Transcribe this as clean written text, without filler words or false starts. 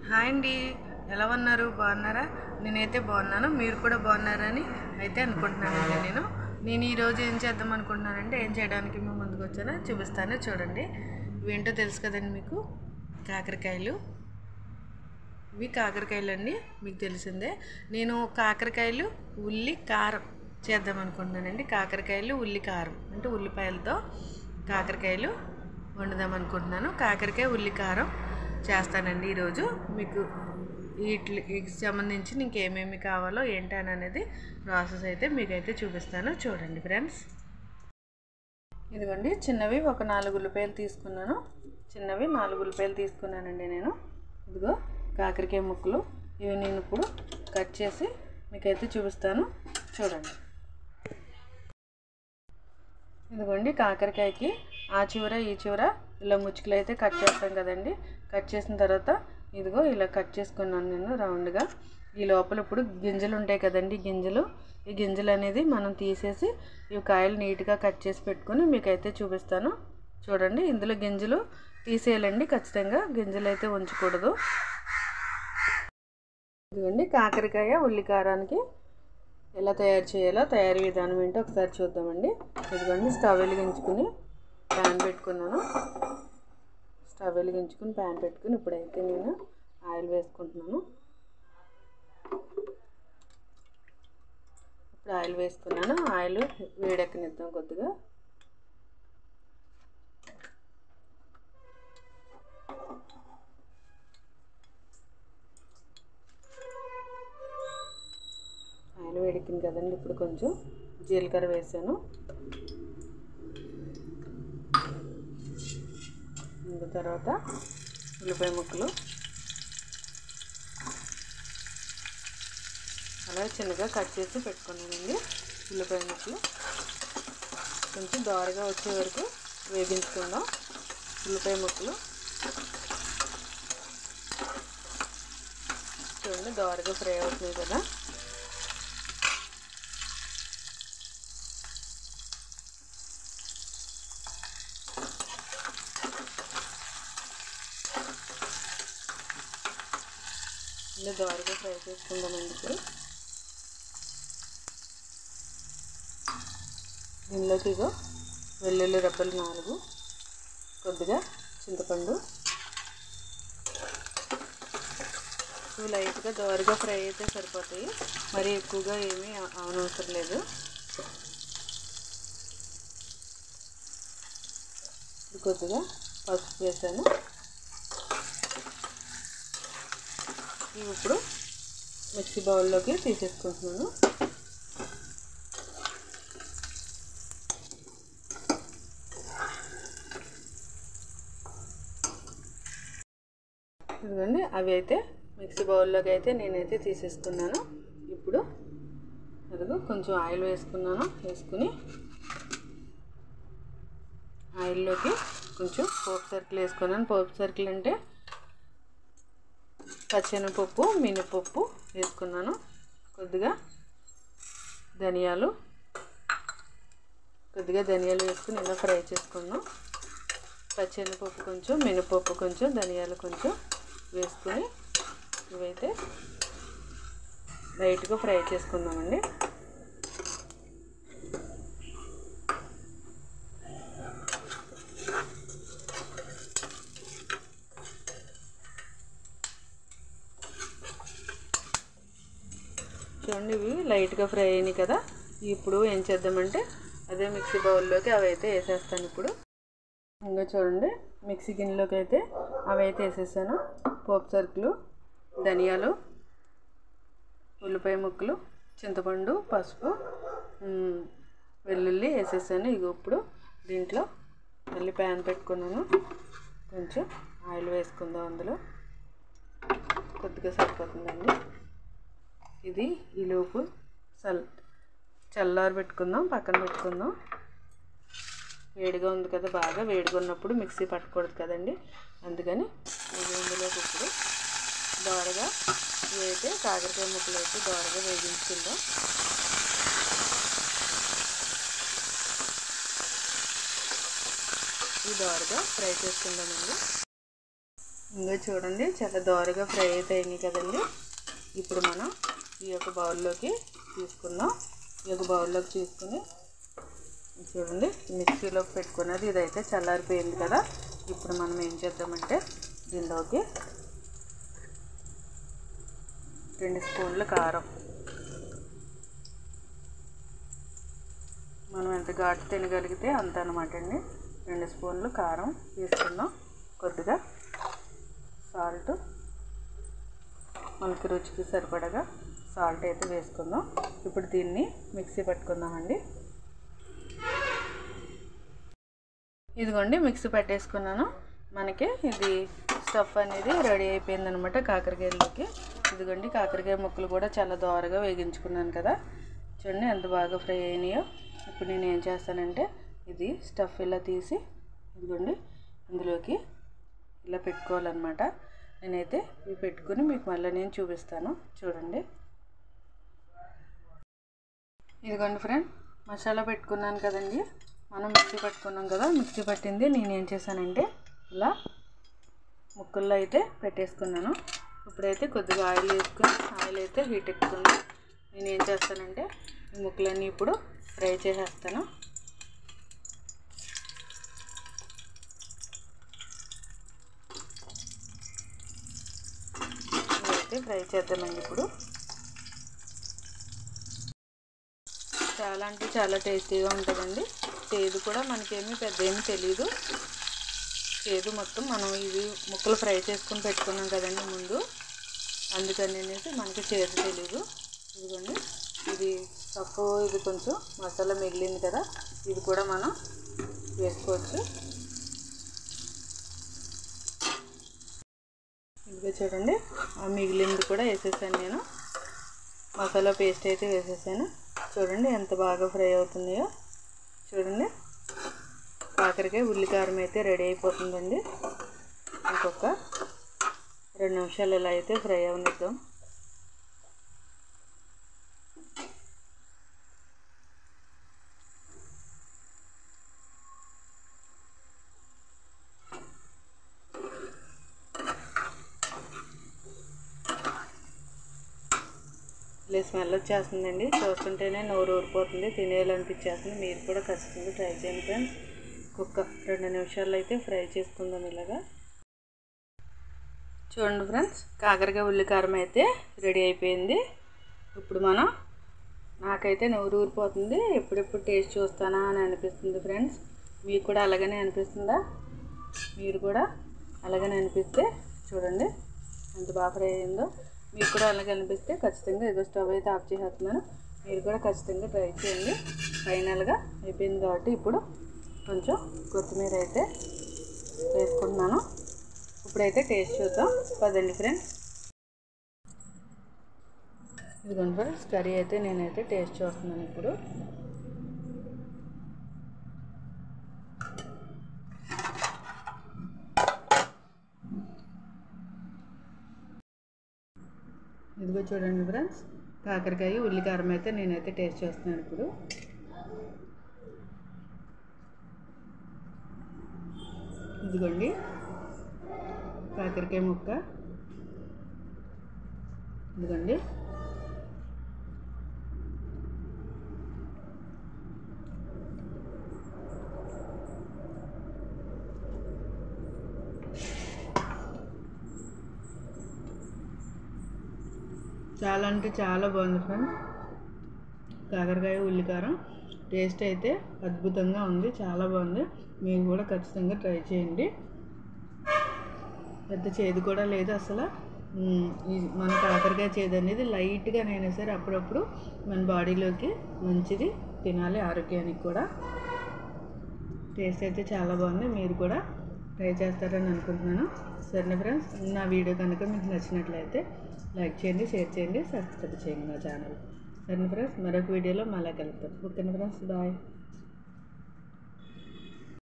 Hi అండి, ఎలా ఉన్నారు? బాగున్నారా? నేనైతే బాగున్నాను. మీరు కూడా బాగున్నారని అయితే అనుకుంటున్నానండి. నేను ఈరోజు ఏం చేద్దాం అనుకుంటున్నానంటే, ఏం చేయడానికి మేము ముందుకు వచ్చానో చూపిస్తాను. చూడండి, ఇవేంటో తెలుసు కదండి మీకు. కాకరకాయలు. ఇవి కాకరకాయలు అండి, మీకు తెలిసిందే. నేను కాకరకాయలు ఉల్లి కారం చేద్దాం అనుకుంటున్నానండి. కాకరకాయలు ఉల్లి కారం అంటే ఉల్లిపాయలతో కాకరకాయలు వండుదాం అనుకుంటున్నాను. కాకరకాయ ఉల్లి కారం చేస్తానండి ఈరోజు. మీకు వీటికి సంబంధించి ఇంకేమేమి కావాలో ఏంటని అనేది ప్రాసెస్ అయితే మీకైతే చూపిస్తాను. చూడండి ఫ్రెండ్స్. ఇదిగోండి, చిన్నవి ఒక 4 ఉల్లిపాయలు తీసుకున్నాను. చిన్నవి 4 ఉల్లిపాయలు తీసుకున్నానండి నేను. ఇదిగో కాకరకాయ ముక్కలు, ఇవి నేను ఇప్పుడు కట్ చేసి మీకైతే చూపిస్తాను. చూడండి. ఇదిగోండి, కాకరకాయకి ఆ చివర ఈ చివర ఇలా ముచ్చుకలు అయితే కట్ చేస్తాం కదండి. కట్ చేసిన తర్వాత ఇదిగో ఇలా కట్ చేసుకున్నాను నేను రౌండ్గా. ఈ లోపల ఇప్పుడు గింజలు ఉంటాయి కదండి, ఈ గింజలు అనేది మనం తీసేసి ఈ కాయలు నీట్గా కట్ చేసి పెట్టుకొని మీకైతే చూపిస్తాను. చూడండి, ఇందులో గింజలు తీసేయాలండి ఖచ్చితంగా, గింజలు అయితే ఉంచకూడదు. ఇదిగోండి, కాకరకాయ ఉల్లికారానికి ఎలా తయారు చేయాలో తయారీ విధానం ఏంటో ఒకసారి చూద్దామండి. ఇదిగోండి, స్టవ్ వెలిగించుకుని ప్యాన్ పెట్టుకున్నాను. స్టవ్ వెలిగించుకుని ప్యాన్ పెట్టుకుని ఇప్పుడైతే నేను ఆయిల్ వేసుకుంటున్నాను. ఇప్పుడు ఆయిల్ వేసుకున్నాను. ఆయిల్ వేడెక్కనిద్దాం కొద్దిగా. ఆయిల్ వేడెక్కింది కదండి. ఇప్పుడు కొంచెం జీలకర్ర వేసాను. తర్వాత ఉల్లిపాయ ముక్కలు అలా చిన్నగా కట్ చేసి పెట్టుకున్నానండి. ఉల్లిపాయ ముక్కలు కొంచెం దోరగా వచ్చే వరకు వేగించుకుందాం. ఉల్లిపాయ ముక్కలు చూడండి, దోరగా ఫ్రై అవుతున్నాయి కదా. ఇలా దోరగా ఫ్రై చేసుకుందామండి. ఇప్పుడు దీనిలోకి ఇగో వెల్లుల్లి రెబ్బలు 4, కొద్దిగా చింతపండు. ఇవి లైట్గా దోరగా ఫ్రై అయితే సరిపోతాయి, మరి ఎక్కువగా ఏమీ అవనవసరం లేదు. కొద్దిగా పసుపు వేసాను. ఇవి ఇప్పుడు మిక్సీ బౌల్లోకి తీసేసుకుంటున్నాను. ఇదిగోండి, అవి అయితే మిక్సీ బౌల్లోకి అయితే నేనైతే తీసేసుకున్నాను. ఇప్పుడు అదిగో కొంచెం ఆయిల్ వేసుకున్నాను. వేసుకుని ఆయిల్లోకి కొంచెం పోపు సరుకులు వేసుకున్నాను. పోపు సరుకులు అంటే పచ్చెనగపప్పు, మినపప్పు వేసుకున్నాను. కొద్దిగా ధనియాలు వేసుకుని ఇలా ఫ్రై చేసుకున్నాం. పచ్చెనగపప్పు కొంచెం, మినపప్పు కొంచెం, ధనియాలు కొంచెం వేసుకుని ఇవైతే లైట్గా ఫ్రై చేసుకుందామండి. చూడండి, ఇవి లైట్గా ఫ్రై అయినాయి కదా. ఇప్పుడు ఏం చేద్దామంటే అదే మిక్సీ బౌల్లోకి అవి అయితే వేసేస్తాను. ఇప్పుడు ఇంకా చూడండి, మిక్సీ గిన్నెలోకి అయితే అవి అయితే వేసేసాను. పోపు సరుకులు, ధనియాలు, ఉల్లిపాయ ముక్కలు, చింతపండు, పసుపు, వెల్లుల్లి వేసేసాను. ఇక ఇప్పుడు దీంట్లో మళ్ళీ ప్యాన్ పెట్టుకున్నాను. కొంచెం ఆయిల్ వేసుకుందాం. అందులో కొద్దిగా సరిపోతుందండి. ఇది ఈలోపు చల్లారి పెట్టుకుందాం, పక్కన పెట్టుకుందాం. వేడిగా ఉంది కదా, బాగా వేడిగా ఉన్నప్పుడు మిక్సీ పట్టకూడదు కదండి, అందుకని ఇందులోకి ఇప్పుడు దోరగా ఇవైతే కాకరకాయ ముక్కలు అయితే దోరగా వేగించుకుందాం. ఈ దోరగా ఫ్రై చేసుకుందామండి. ఇంకా చూడండి చాలా దోరగా ఫ్రై అయితే అయినాయి కదండి. ఇప్పుడు మనం ఈ యొక్క బౌల్లోకి తీసుకుందాం. ఈ యొక్క బౌల్లోకి తీసుకుని చూడండి మిక్సీలోకి పెట్టుకున్నది ఇదైతే చల్లారిపోయింది కదా. ఇప్పుడు మనం ఏం చేద్దామంటే దీనిలోకి 2 స్పూన్ల కారం, మనం ఎంత ఘాటు తినగలిగితే అంత అనమాట అండి. 2 స్పూన్లు కారం వేసుకుందాం. కొద్దిగా సాల్ట్, మనకి రుచికి సరిపడగా సాల్ట్ అయితే వేసుకుందాం. ఇప్పుడు దీన్ని మిక్సీ పట్టుకుందామండి. ఇదిగోండి మిక్సీ పట్టేసుకున్నాను. మనకి ఇది స్టఫ్ అనేది రెడీ అయిపోయింది అనమాట కాకరకాయలకి. ఇదిగోండి కాకరకాయ ముక్కలు కూడా చాలా దోరగా వేగించుకున్నాను కదా. చూడండి ఎంత బాగా ఫ్రై అయినాయో. ఇప్పుడు నేను ఏం చేస్తానంటే ఇది స్టఫ్ ఇలా తీసి ఇదిగోండి ఇందులోకి ఇలా పెట్టుకోవాలన్నమాట. నేనైతే ఇవి పెట్టుకుని మీకు మళ్ళీ నేను చూపిస్తాను. చూడండి ఇదిగోండి ఫ్రెండ్, మసాలా పెట్టుకున్నాను కదండి. మనం మిక్సీ పట్టుకున్నాం కదా. మిక్సీ పట్టింది నేనేం చేశానంటే ఇలా ముక్కల్లో అయితే పెట్టేసుకున్నాను. ఇప్పుడైతే కొద్దిగా ఆయిల్ వేసుకుని ఆయిల్ అయితే హీట్ ఎక్కుతుంది. నేనేం చేస్తానంటే ఈ ముక్కలన్నీ ఇప్పుడు ఫ్రై చేసేస్తాను. అయితే ఫ్రై చేద్దామండి. ఇప్పుడు చాలా అంటే చాలా టేస్టీగా ఉంటుందండి. చేదు కూడా మనకేమీ పెద్ద ఏమీ తెలీదు. చేదు మొత్తం మనం ఇవి ముక్కలు ఫ్రై చేసుకుని పెట్టుకున్నాం కదండి ముందు, అందుకని అనేసి మనకి చేదు తెలీదు. ఇదిగోండి ఇది పప్పు, ఇది కొంచెం మసాలా మిగిలింది కదా, ఇది కూడా మనం వేసుకోవచ్చు. ఇదిగో చూడండి ఆ మిగిలింది కూడా వేసేసాను నేను. మసాలా పేస్ట్ అయితే వేసేసాను. చూడండి ఎంత బాగా ఫ్రై అవుతున్నాయో. చూడండి కాకరకాయ ఉల్లికారం అయితే రెడీ అయిపోతుందండి. ఇంకొక 2 నిమిషాలు ఇలా అయితే ఫ్రై అవనిద్దాం. ఇలా స్మెల్ వచ్చేస్తుందండి. చూస్తుంటేనే నోరు ఊరిపోతుంది, తినేయాలనిపించేస్తుంది. మీరు కూడా ఖచ్చితంగా ట్రై చేయండి ఫ్రెండ్స్. ఒక్క 2 నిమిషాలు అయితే ఫ్రై చేసుకుందాం ఇలాగా. చూడండి ఫ్రెండ్స్, కాకరకాయ ఉల్లికారం అయితే రెడీ అయిపోయింది. ఇప్పుడు మనం నాకైతే నోరు ఊరిపోతుంది. ఎప్పుడెప్పుడు టేస్ట్ చూస్తానా అని అనిపిస్తుంది ఫ్రెండ్స్. మీకు కూడా అలాగనే అనిపిస్తుందా? మీరు కూడా అలాగనే అనిపిస్తే చూడండి ఎంత బాగా ఫ్రై అయిందో. మీకు కూడా అలాగే అనిపిస్తే ఖచ్చితంగా ఏదో స్టవ్ అయితే ఆఫ్ చేసేస్తున్నాను. మీరు కూడా ఖచ్చితంగా ట్రై చేయండి. ఫైనల్గా అయిపోయింది కాబట్టి ఇప్పుడు కొంచెం కొత్తిమీర అయితే వేసుకుంటున్నాను. ఇప్పుడైతే టేస్ట్ చూద్దాం పదండి ఫ్రెండ్స్. ఇదిగోండి ఫ్రెండ్స్, కర్రీ అయితే నేనైతే టేస్ట్ చూస్తున్నాను ఇప్పుడు. ఇదిగో చూడండి ఫ్రెండ్స్, కాకరకాయ ఉల్లికారం అయితే నేనైతే టేస్ట్ చేస్తున్నాను ఇప్పుడు. ఇదిగోండి కాకరకాయ ముక్క, ఇదిగోండి చాలా అంటే చాలా బాగుంది ఫ్రెండ్స్. కాకరకాయ ఉల్లికారం టేస్ట్ అయితే అద్భుతంగా ఉంది, చాలా బాగుంది. మీరు కూడా ఖచ్చితంగా ట్రై చేయండి. పెద్ద చేదు కూడా లేదు అసలు. మన కాకరకాయ చేదు అనేది లైట్గానైనా సరే అప్పుడప్పుడు మన బాడీలోకి మంచిది, తినాలి ఆరోగ్యానికి కూడా. టేస్ట్ అయితే చాలా బాగుంది. మీరు కూడా ట్రై చేస్తారని అనుకుంటున్నాను. సరే ఫ్రెండ్స్, నా వీడియో కనుక మీకు నచ్చినట్లయితే లైక్ చేయండి, షేర్ చేయండి, సబ్స్క్రైబ్ చేయండి నా ఛానల్. సరే ఫ్రెండ్స్, మరొక వీడియోలో మళ్ళీ కలుద్దాం. Okay friends, bye.